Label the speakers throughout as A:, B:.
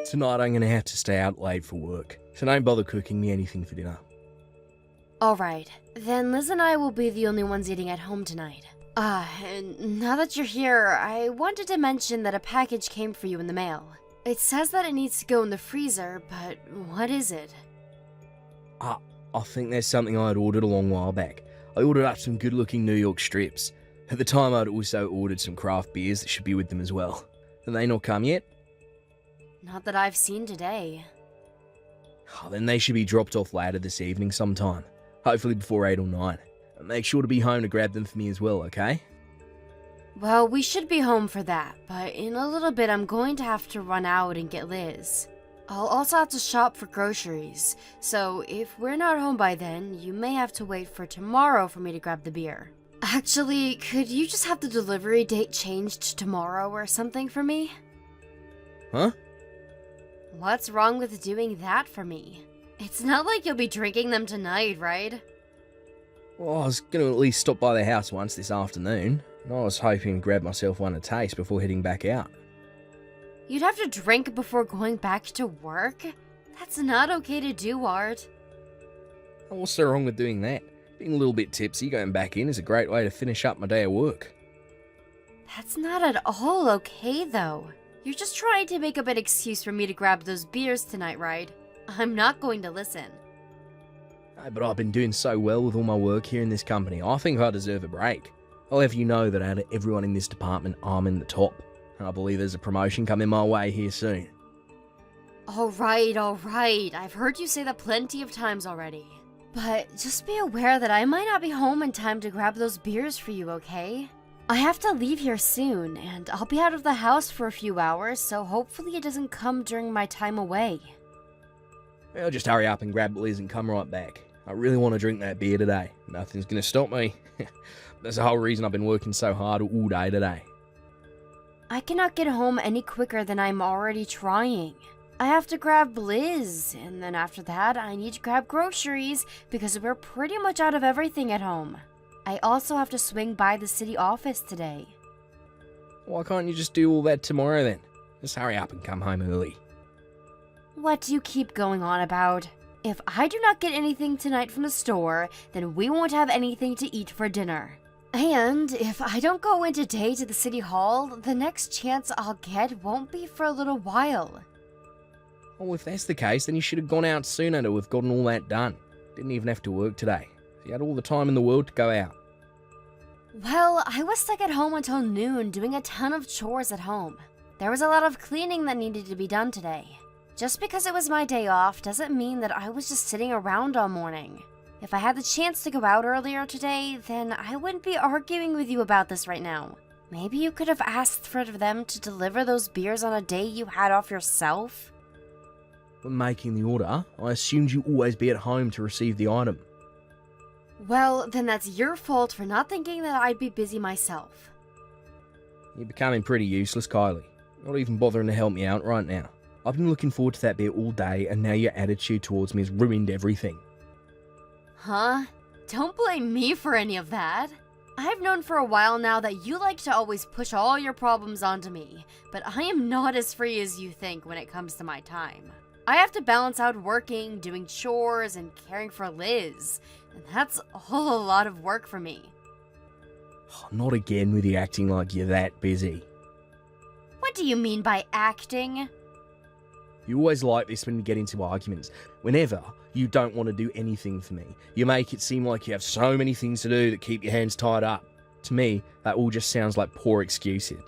A: Tonight I'm gonna have to stay out late for work, so don't bother cooking me anything for dinner.
B: Alright, then Liz and I will be the only ones eating at home tonight. And now that you're here, I wanted to mention that a package came for you in the mail. It says that it needs to go in the freezer, but what is it?
A: I think there's something I had ordered a long while back. I ordered up some good-looking New York strips. At the time I'd also ordered some craft beers that should be with them as well. Have they not come yet?
B: Not that I've seen today.
A: Then they should be dropped off later this evening sometime. Hopefully before 8 or 9. And make sure to be home to grab them for me as well, okay?
B: Well, we should be home for that, but in a little bit I'm going to have to run out and get Liz. I'll also have to shop for groceries, so if we're not home by then, you may have to wait for tomorrow for me to grab the beer. Actually, could you just have the delivery date changed to tomorrow or something for me?
A: Huh?
B: What's wrong with doing that for me? It's not like you'll be drinking them tonight, right?
A: Well, I was going to at least stop by the house once this afternoon, and I was hoping to grab myself one to taste before heading back out.
B: You'd have to drink before going back to work? That's not okay to do, Art.
A: What's so wrong with doing that? Being a little bit tipsy going back in is a great way to finish up my day of work.
B: That's not at all okay, though. You're just trying to make up an excuse for me to grab those beers tonight, right? I'm not going to listen.
A: No, but I've been doing so well with all my work here in this company. I think I deserve a break. I'll have you know that out of everyone in this department, I'm in the top. And I believe there's a promotion coming my way here soon.
B: Alright. I've heard you say that plenty of times already. But just be aware that I might not be home in time to grab those beers for you, okay? I have to leave here soon, and I'll be out of the house for a few hours, so hopefully it doesn't come during my time away.
A: I'll just hurry up and grab Liz and come right back. I really want to drink that beer today. Nothing's going to stop me. That's the whole reason I've been working so hard all day today.
B: I cannot get home any quicker than I'm already trying. I have to grab Liz, and then after that, I need to grab groceries because we're pretty much out of everything at home. I also have to swing by the city office today.
A: Why can't you just do all that tomorrow then? Just hurry up and come home early.
B: What do you keep going on about? If I do not get anything tonight from the store, then we won't have anything to eat for dinner. And if I don't go in today to the city hall, the next chance I'll get won't be for a little while.
A: Oh, if that's the case, then you should have gone out sooner to have gotten all that done. Didn't even have to work today. You had all the time in the world to go out.
B: Well, I was stuck at home until noon doing a ton of chores at home. There was a lot of cleaning that needed to be done today. Just because it was my day off doesn't mean that I was just sitting around all morning. If I had the chance to go out earlier today, then I wouldn't be arguing with you about this right now. Maybe you could have asked for them to deliver those beers on a day you had off yourself?
A: When making the order, I assumed you'd always be at home to receive the item.
B: Well, then that's your fault for not thinking that I'd be busy myself.
A: You're becoming pretty useless, Kylie. Not even bothering to help me out right now. I've been looking forward to that beer all day, and now your attitude towards me has ruined everything.
B: Huh? Don't blame me for any of that. I've known for a while now that you like to always push all your problems onto me, but I am not as free as you think when it comes to my time. I have to balance out working, doing chores, and caring for Liz, and that's all a lot of work for me.
A: Not again with you acting like you're that busy.
B: What do you mean by acting?
A: You always like this when we get into arguments. Whenever you don't want to do anything for me, you make it seem like you have so many things to do that keep your hands tied up. To me, that all just sounds like poor excuses.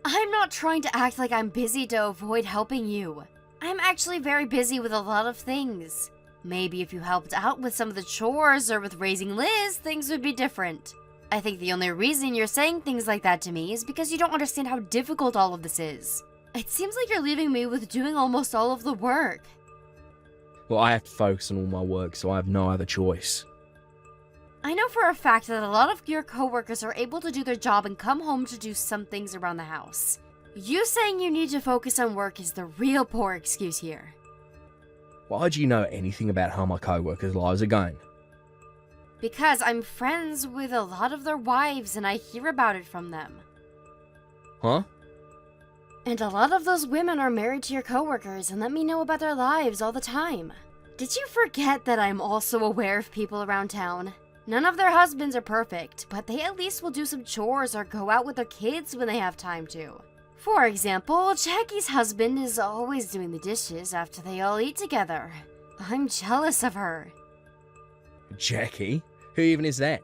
B: I'm not trying to act like I'm busy to avoid helping you. I'm actually very busy with a lot of things. Maybe if you helped out with some of the chores or with raising Liz, things would be different. I think the only reason you're saying things like that to me is because you don't understand how difficult all of this is. It seems like you're leaving me with doing almost all of the work.
A: Well, I have to focus on all my work, so I have no other choice.
B: I know for a fact that a lot of your coworkers are able to do their job and come home to do some things around the house. You saying you need to focus on work is the real poor excuse here.
A: Why do you know anything about how my co-workers' lives are going?
B: Because I'm friends with a lot of their wives and I hear about it from them.
A: Huh?
B: And a lot of those women are married to your coworkers and let me know about their lives all the time. Did you forget that I'm also aware of people around town? None of their husbands are perfect, but they at least will do some chores or go out with their kids when they have time to. For example, Jackie's husband is always doing the dishes after they all eat together. I'm jealous of her.
A: Jackie? Who even is that?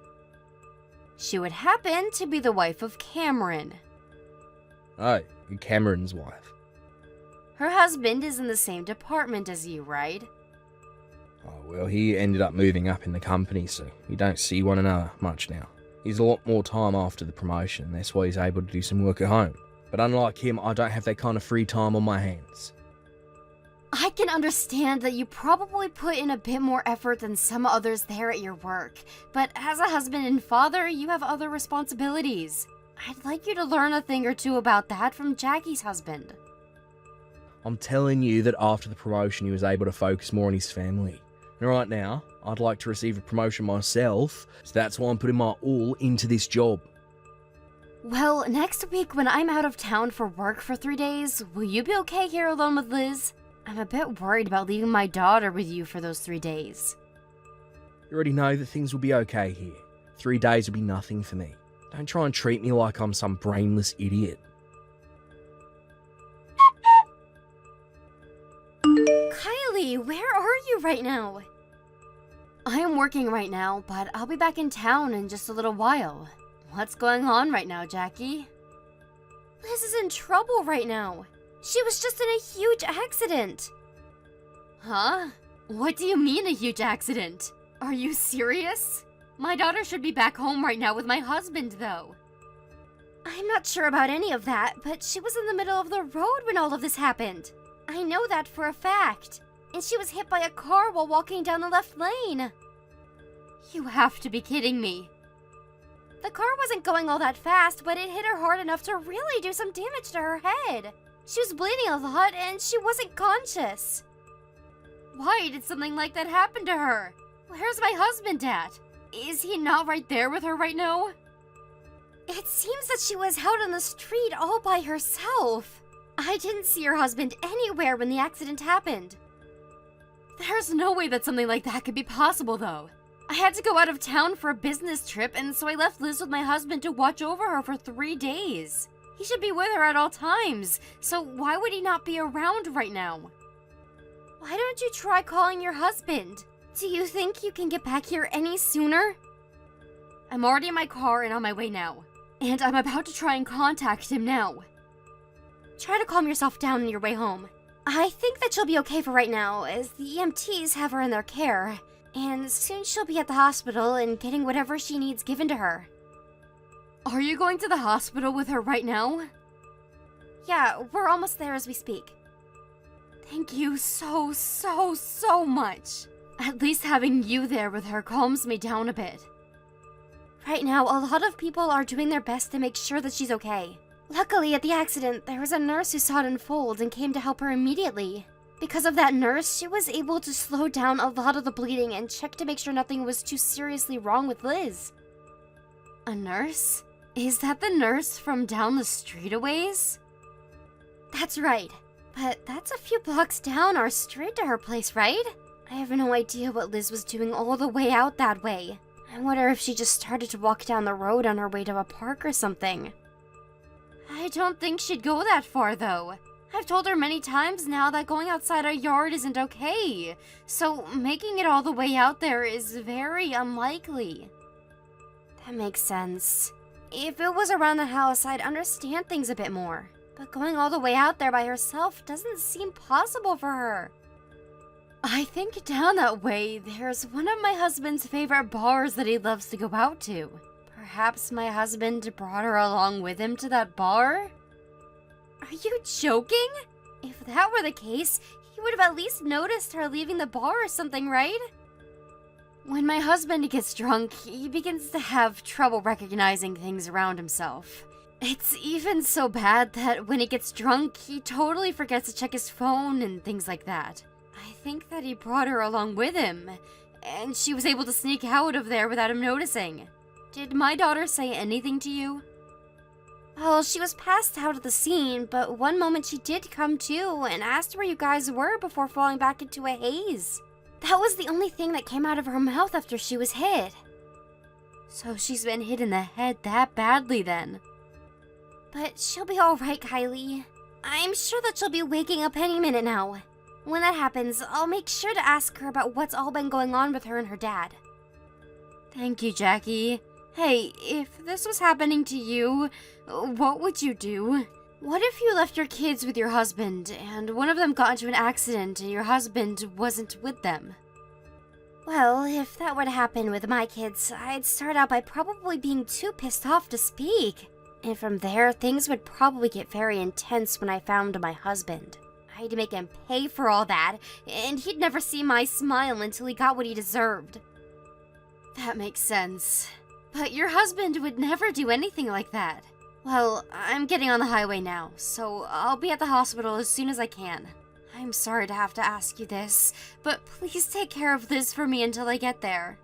B: She would happen to be the wife of Cameron.
A: Oh, you're Cameron's wife.
B: Her husband is in the same department as you, right?
A: Oh, well, he ended up moving up in the company, so we don't see one another much now. He's a lot more time after the promotion, that's why he's able to do some work at home. But unlike him, I don't have that kind of free time on my hands.
B: I can understand that you probably put in a bit more effort than some others there at your work, but as a husband and father, you have other responsibilities. I'd like you to learn a thing or two about that from Jackie's husband.
A: I'm telling you that after the promotion, he was able to focus more on his family. And right now, I'd like to receive a promotion myself, so that's why I'm putting my all into this job.
B: Well, next week when I'm out of town for work for 3 days, will you be okay here alone with Liz? I'm a bit worried about leaving my daughter with you for those 3 days.
A: You already know that things will be okay here. 3 days will be nothing for me. Don't try and treat me like I'm some brainless idiot.
B: Kylie, where are you right now? I am working right now, but I'll be back in town in just a little while. What's going on right now, Jackie? Liz is in trouble right now. She was just in a huge accident. Huh? What do you mean a huge accident? Are you serious? My daughter should be back home right now with my husband, though. I'm not sure about any of that, but she was in the middle of the road when all of this happened. I know that for a fact. And she was hit by a car while walking down the left lane. You have to be kidding me. The car wasn't going all that fast, but it hit her hard enough to really do some damage to her head. She was bleeding a lot and she wasn't conscious. Why did something like that happen to her? Where's my husband at? Is he not right there with her right now? It seems that she was out on the street all by herself. I didn't see her husband anywhere when the accident happened. There's no way that something like that could be possible, though. I had to go out of town for a business trip, and so I left Liz with my husband to watch over her for 3 days. He should be with her at all times, so why would he not be around right now? Why don't you try calling your husband? Do you think you can get back here any sooner? I'm already in my car and on my way now, and I'm about to try and contact him now. Try to calm yourself down on your way home. I think that she'll be okay for right now, as the EMTs have her in their care, and soon she'll be at the hospital and getting whatever she needs given to her. Are you going to the hospital with her right now? Yeah, we're almost there as we speak. Thank you so much. At least having you there with her calms me down a bit. Right now, a lot of people are doing their best to make sure that she's okay. Luckily, at the accident, there was a nurse who saw it unfold and came to help her immediately. Because of that nurse, she was able to slow down a lot of the bleeding and check to make sure nothing was too seriously wrong with Liz. A nurse? Is that the nurse from down the street a ways? That's right. But that's a few blocks down our street to her place, right? I have no idea what Liz was doing all the way out that way. I wonder if she just started to walk down the road on her way to a park or something. I don't think she'd go that far, though. I've told her many times now that going outside our yard isn't okay, so making it all the way out there is very unlikely. That makes sense. If it was around the house, I'd understand things a bit more. But going all the way out there by herself doesn't seem possible for her. I think down that way, there's one of my husband's favorite bars that he loves to go out to. Perhaps my husband brought her along with him to that bar? Are you joking? If that were the case, he would have at least noticed her leaving the bar or something, right? When my husband gets drunk, he begins to have trouble recognizing things around himself. It's even so bad that when he gets drunk, he totally forgets to check his phone and things like that. I think that he brought her along with him, and she was able to sneak out of there without him noticing. Did my daughter say anything to you? Well, she was passed out at the scene, but one moment she did come to and asked where you guys were before falling back into a haze. That was the only thing that came out of her mouth after she was hit. So she's been hit in the head that badly then. But she'll be alright, Kylie. I'm sure that she'll be waking up any minute now. When that happens, I'll make sure to ask her about what's all been going on with her and her dad. Thank you, Jackie. Hey, if this was happening to you, what would you do? What if you left your kids with your husband, and one of them got into an accident and your husband wasn't with them? Well, if that were to happen with my kids, I'd start out by probably being too pissed off to speak. And from there, things would probably get very intense when I found my husband. I'd make him pay for all that, and he'd never see my smile until he got what he deserved. That makes sense. But your husband would never do anything like that. Well, I'm getting on the highway now, so I'll be at the hospital as soon as I can. I'm sorry to have to ask you this, but please take care of Liz for me until I get there.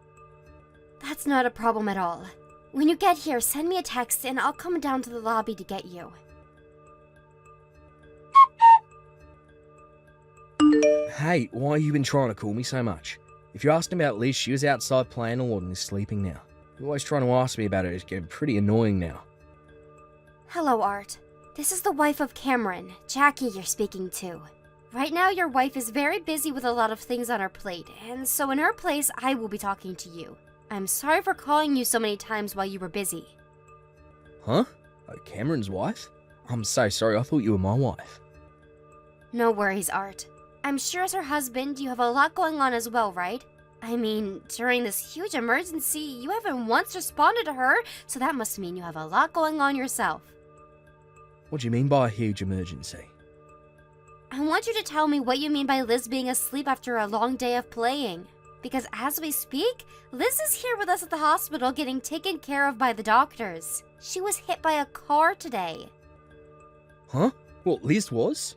B: That's not a problem at all. When you get here, send me a text and I'll come down to the lobby to get you.
A: Hey, why you been trying to call me so much? If you're asking about Liz, she was outside playing a lot and is sleeping now. You're always trying to ask me about it. It's getting pretty annoying now.
B: Hello, Art. This is the wife of Cameron, Jackie you're speaking to. Right now, your wife is very busy with a lot of things on her plate, and so in her place, I will be talking to you. I'm sorry for calling you so many times while you were busy.
A: Huh? Oh, Cameron's wife? I'm so sorry, I thought you were my wife.
B: No worries, Art. I'm sure as her husband, you have a lot going on as well, right? I mean, during this huge emergency, you haven't once responded to her, so that must mean you have a lot going on yourself.
A: What do you mean by a huge emergency?
B: I want you to tell me what you mean by Liz being asleep after a long day of playing. Because as we speak, Liz is here with us at the hospital getting taken care of by the doctors. She was hit by a car today.
A: Huh? What, Liz was?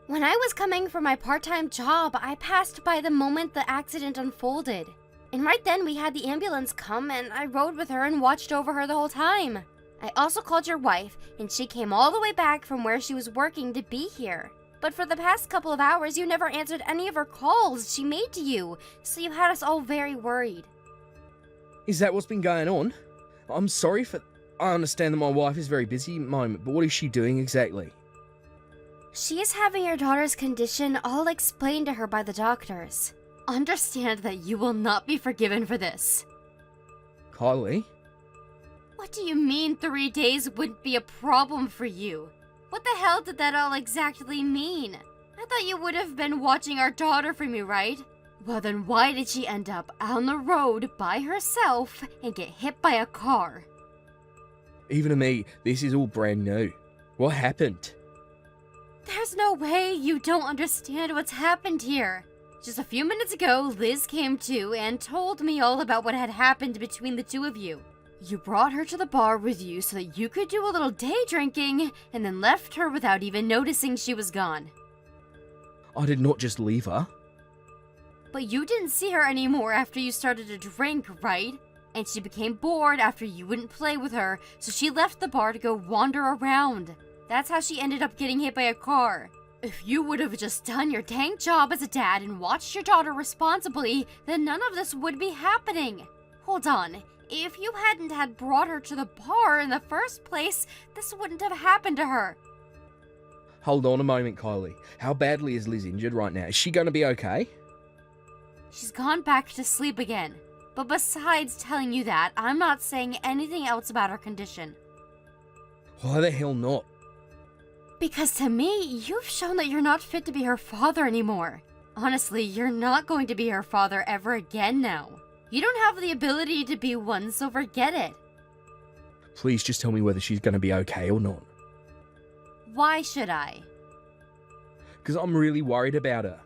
B: When I was coming from my part-time job, I passed by the moment the accident unfolded. And right then we had the ambulance come and I rode with her and watched over her the whole time. I also called your wife and she came all the way back from where she was working to be here. But for the past couple of hours, you never answered any of her calls she made to you, so you had us all very worried.
A: Is that what's been going on? I'm sorry for... I understand that my wife is very busy at the moment, but what is she doing exactly?
B: She is having your daughter's condition all explained to her by the doctors. Understand that you will not be forgiven for this.
A: Kylie?
B: What do you mean 3 days wouldn't be a problem for you? What the hell did that all exactly mean? I thought you would have been watching our daughter for me, right? Well then why did she end up on the road by herself and get hit by a car?
A: Even to me, this is all brand new. What happened?
B: There's no way you don't understand what's happened here. Just a few minutes ago, Liz came to and told me all about what had happened between the two of you. You brought her to the bar with you so that you could do a little day drinking, and then left her without even noticing she was gone.
A: I did not just leave her.
B: But you didn't see her anymore after you started to drink, right? And she became bored after you wouldn't play with her, so she left the bar to go wander around. That's how she ended up getting hit by a car. If you would have just done your dang job as a dad and watched your daughter responsibly, then none of this would be happening. Hold on. If you hadn't had brought her to the bar in the first place, this wouldn't have happened to her.
A: Hold on a moment, Kylie. How badly is Liz injured right now? Is she going to be okay?
B: She's gone back to sleep again. But besides telling you that, I'm not saying anything else about her condition.
A: Why the hell not?
B: Because to me, you've shown that you're not fit to be her father anymore. Honestly, you're not going to be her father ever again now. You don't have the ability to be one, so forget it.
A: Please just tell me whether she's going to be okay or not.
B: Why should I?
A: Because I'm really worried about her.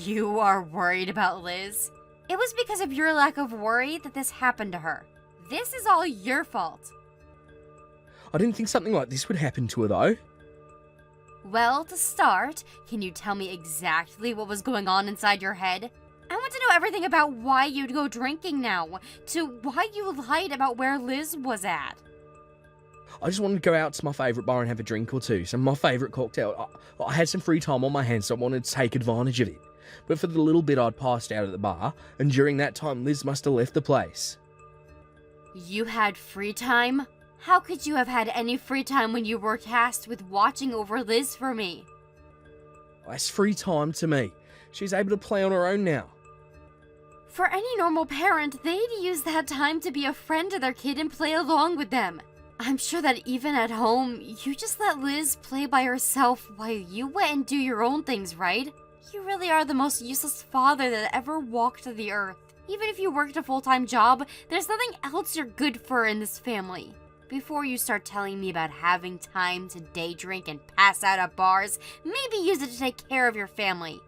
B: You are worried about Liz? It was because of your lack of worry that this happened to her. This is all your fault.
A: I didn't think something like this would happen to her, though.
B: Well, to start, can you tell me exactly what was going on inside your head? I want to know everything about why you'd go drinking now, to why you lied about where Liz was at.
A: I just wanted to go out to my favourite bar and have a drink or two, some of my favourite cocktail. I had some free time on my hands, so I wanted to take advantage of it. But for the little bit I'd passed out at the bar, and during that time Liz must have left the place.
B: You had free time? How could you have had any free time when you were tasked with watching over Liz for me?
A: That's free time to me. She's able to play on her own now.
B: For any normal parent, they'd use that time to be a friend to their kid and play along with them. I'm sure that even at home, you just let Liz play by herself while you went and do your own things, right? You really are the most useless father that ever walked the earth. Even if you worked a full-time job, there's nothing else you're good for in this family. Before you start telling me about having time to day drink and pass out at bars, maybe use it to take care of your family.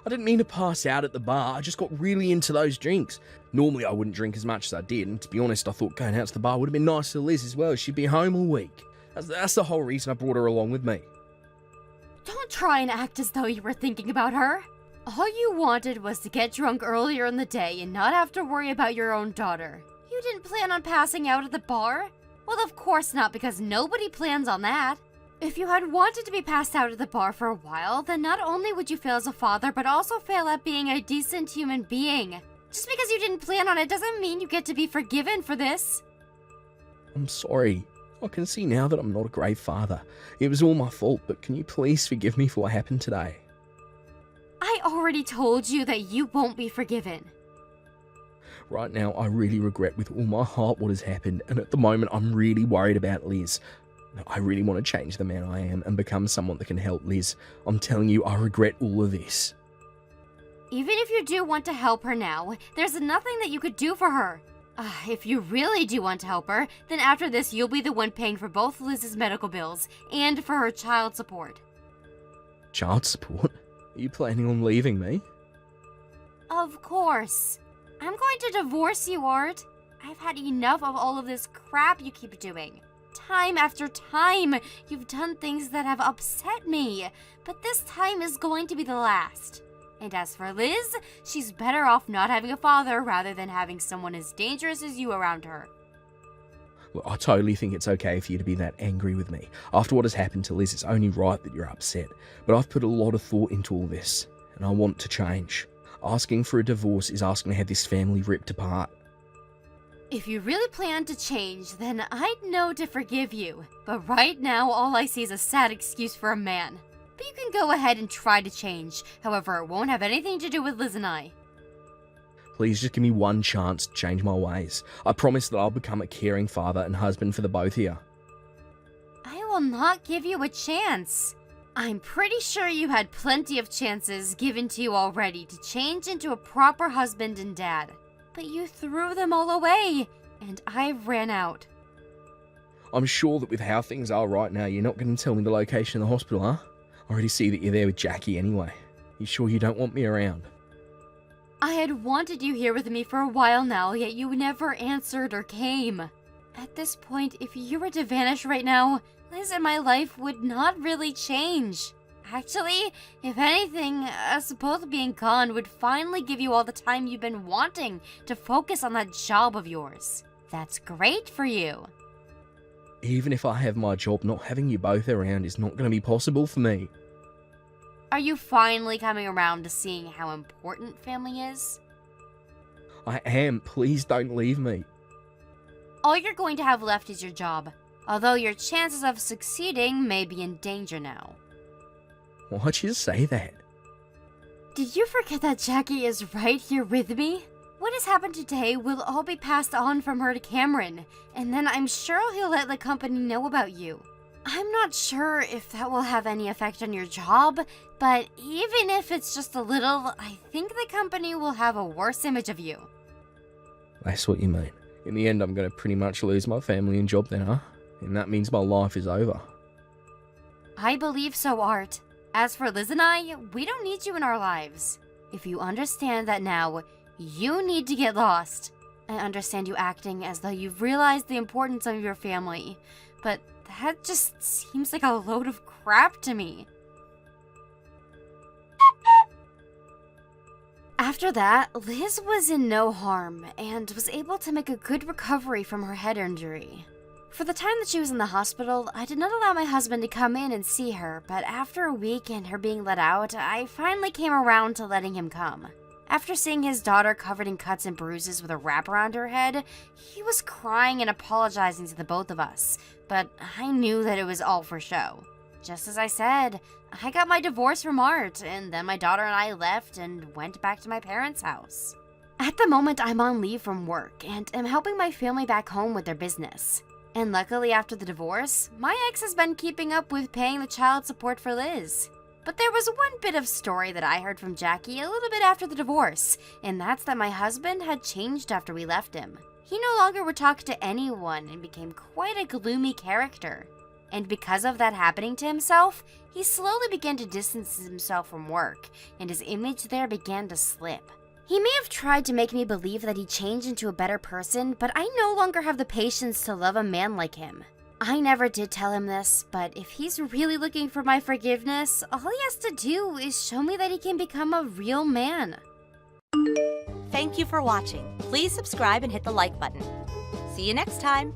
A: I didn't mean to pass out at the bar, I just got really into those drinks. Normally I wouldn't drink as much as I did, and to be honest, I thought going out to the bar would have been nice to Liz as well. She'd be home all week. That's the whole reason I brought her along with me.
B: Don't try and act as though you were thinking about her. All you wanted was to get drunk earlier in the day and not have to worry about your own daughter. You didn't plan on passing out at the bar? Well, of course not, because nobody plans on that. If you had wanted to be passed out at the bar for a while, then not only would you fail as a father, but also fail at being a decent human being. Just because you didn't plan on it doesn't mean you get to be forgiven for this.
A: I'm sorry. I can see now that I'm not a great father. It was all my fault, but can you please forgive me for what happened today?
B: I already told you that you won't be forgiven.
A: Right now, I really regret with all my heart what has happened, and at the moment, I'm really worried about Liz. I really want to change the man I am and become someone that can help Liz. I'm telling you, I regret all of this.
B: Even if you do want to help her now, there's nothing that you could do for her. If you really do want to help her, then after this, you'll be the one paying for both Liz's medical bills and for her child support.
A: Child support? Are you planning on leaving me?
B: Of course. I'm going to divorce you, Art. I've had enough of all of this crap you keep doing. Time after time, you've done things that have upset me, but this time is going to be the last. And as for Liz, she's better off not having a father rather than having someone as dangerous as you around her.
A: Look, I totally think it's okay for you to be that angry with me. After what has happened to Liz, it's only right that you're upset. But I've put a lot of thought into all this, and I want to change. Asking for a divorce is asking to have this family ripped apart.
B: If you really plan to change, then I'd know to forgive you. But right now, all I see is a sad excuse for a man. But you can go ahead and try to change. However, it won't have anything to do with Liz and I.
A: Please just give me one chance to change my ways. I promise that I'll become a caring father and husband for the both of you.
B: I will not give you a chance. I'm pretty sure you had plenty of chances given to you already to change into a proper husband and dad. But you threw them all away, and I ran out.
A: I'm sure that with how things are right now, you're not going to tell me the location of the hospital, huh? I already see that you're there with Jackie anyway. You sure you don't want me around?
B: I had wanted you here with me for a while now, yet you never answered or came. At this point, if you were to vanish right now, Liz and my life would not really change. Actually, if anything, us both being gone would finally give you all the time you've been wanting to focus on that job of yours. That's great for you.
A: Even if I have my job, not having you both around is not going to be possible for me.
B: Are you finally coming around to seeing how important family is?
A: I am. Please don't leave me.
B: All you're going to have left is your job, although your chances of succeeding may be in danger now.
A: Why'd you say that?
B: Did you forget that Jackie is right here with me? What has happened today will all be passed on from her to Cameron, and then I'm sure he'll let the company know about you. I'm not sure if that will have any effect on your job, but even if it's just a little, I think the company will have a worse image of you.
A: That's what you mean. In the end, I'm going to pretty much lose my family and job then, huh? And that means my life is over.
B: I believe so, Art. As for Liz and I, we don't need you in our lives. If you understand that now, you need to get lost. I understand you acting as though you've realized the importance of your family, but that just seems like a load of crap to me. After that, Liz was in no harm and was able to make a good recovery from her head injury. For the time that she was in the hospital, I did not allow my husband to come in and see her, but after a week and her being let out, I finally came around to letting him come. After seeing his daughter covered in cuts and bruises with a wrap around her head, he was crying and apologizing to the both of us, but I knew that it was all for show. Just as I said, I got my divorce from Art, and then my daughter and I left and went back to my parents' house. At the moment, I'm on leave from work and am helping my family back home with their business. And luckily, after the divorce, my ex has been keeping up with paying the child support for Liz. But there was one bit of story that I heard from Jackie a little bit after the divorce, and that's that my husband had changed after we left him. He no longer would talk to anyone and became quite a gloomy character. And because of that happening to himself, he slowly began to distance himself from work, and his image there began to slip. He may have tried to make me believe that he changed into a better person, but I no longer have the patience to love a man like him. I never did tell him this, but if he's really looking for my forgiveness, all he has to do is show me that he can become a real man.
C: Thank you for watching. Please subscribe and hit the like button. See you next time.